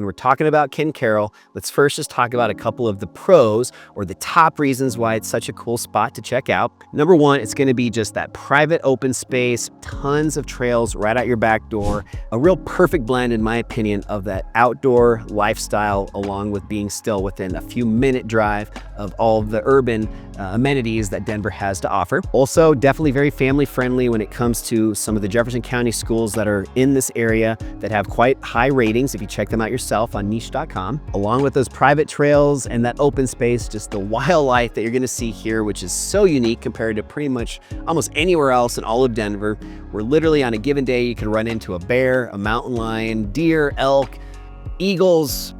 when we're talking about Ken Caryl, let's first just talk about a couple of the pros or the top reasons why it's such a cool spot to check out. Number one, it's going to be just that private open space, tons of trails right out your back door, a real perfect blend, in my opinion, of that outdoor lifestyle along with being still within a few minute drive of all of the urban amenities that Denver has to offer. Also, definitely very family friendly when it comes to some of the Jefferson County schools that are in this area that have quite high ratings if you check them out yourself on niche.com. Along with those private trails and that open space, just the wildlife that you're going to see here, which is so unique compared to pretty much almost anywhere else in all of Denver, where literally on a given day you can run into a bear, a mountain lion, deer, elk, eagles.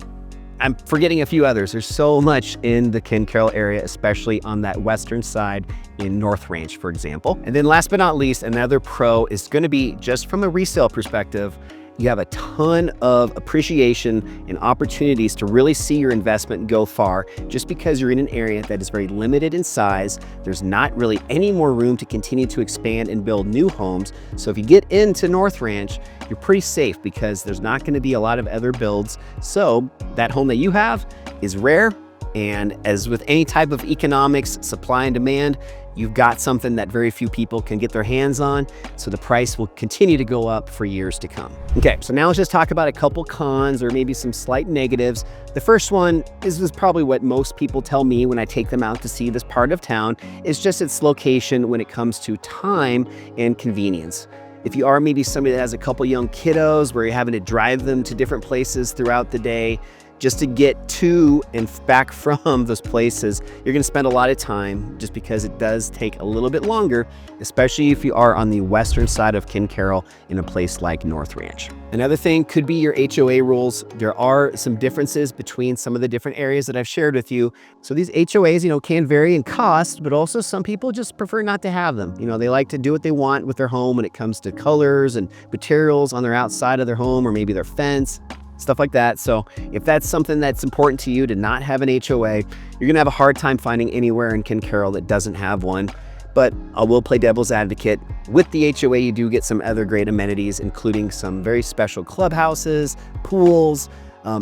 I'm forgetting a few others. There's so much in the Ken Caryl area, especially on that western side in North Ranch, for example. And then last but not least, another pro is going to be just from a resale perspective. You have a ton of appreciation and opportunities to really see your investment go far just because you're in an area that is very limited in size. There's not really any more room to continue to expand and build new homes. So if you get into North Ranch, you're pretty safe because there's not going to be a lot of other builds. So that home that you have is rare. And as with any type of economics, supply and demand, you've got something that very few people can get their hands on. So the price will continue to go up for years to come. Okay, so now let's just talk about a couple cons or maybe some slight negatives. The first one is probably what most people tell me when I take them out to see this part of town, is just its location when it comes to time and convenience. If you are maybe somebody that has a couple young kiddos where you're having to drive them to different places throughout the day, just to get to and back from those places, you're going to spend a lot of time just because it does take a little bit longer, especially if you are on the western side of Ken Caryl in a place like North Ranch. Another thing could be your HOA rules. There are some differences between some of the different areas that I've shared with you. So these HOAs, can vary in cost, but also some people just prefer not to have them. They like to do what they want with their home when it comes to colors and materials on their outside of their home or maybe their fence, stuff like that. So if that's something that's important to you to not have an HOA, you're gonna have a hard time finding anywhere in Ken Caryl that doesn't have one. But I will play devil's advocate. With the HOA, you do get some other great amenities, including some very special clubhouses, pools,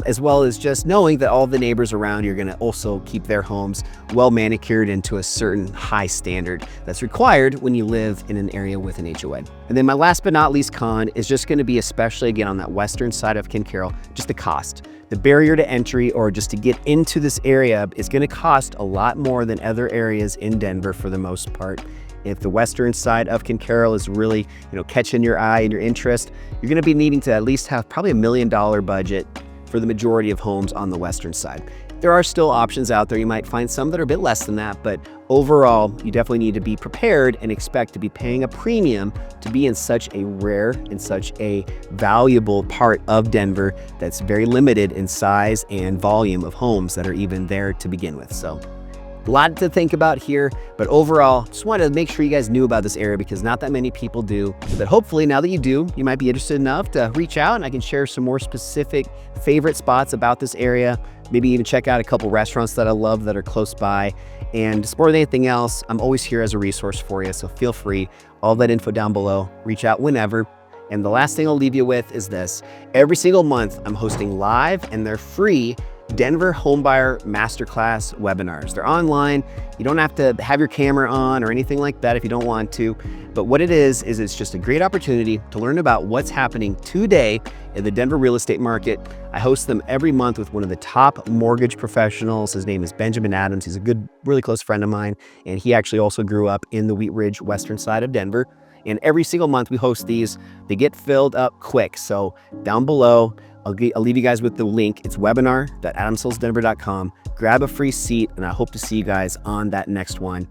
as well as just knowing that all the neighbors around you are going to also keep their homes well manicured into a certain high standard that's required when you live in an area with an HOA. And then my last but not least con is just going to be, especially again on that western side of Ken Caryl, just the cost. The barrier to entry or just to get into this area is going to cost a lot more than other areas in Denver for the most part. If the western side of Ken Caryl is really, catching your eye and your interest, you're going to be needing to at least have probably $1 million budget for the majority of homes on the western side. There are still options out there. You might find some that are a bit less than that, but overall, you definitely need to be prepared and expect to be paying a premium to be in such a rare and such a valuable part of Denver that's very limited in size and volume of homes that are even there to begin with. So a lot to think about here, but overall, just wanted to make sure you guys knew about this area because not that many people do. But hopefully now that you do, you might be interested enough to reach out and I can share some more specific favorite spots about this area. Maybe even check out a couple restaurants that I love that are close by. And just more than anything else, I'm always here as a resource for you. So feel free, all that info down below, reach out whenever. And the last thing I'll leave you with is this. Every single month, I'm hosting live and they're free Denver Homebuyer Masterclass webinars. They're online. You don't have to have your camera on or anything like that if you don't want to. But what it is it's just a great opportunity to learn about what's happening today in the Denver real estate market. I host them every month with one of the top mortgage professionals. His name is Benjamin Adams. He's a good, really close friend of mine. And he actually also grew up in the Wheat Ridge, western side of Denver. And every single month we host these. They get filled up quick. So down below, I'll leave you guys with the link. It's webinar.adamsellsdenver.com. Grab a free seat, and I hope to see you guys on that next one.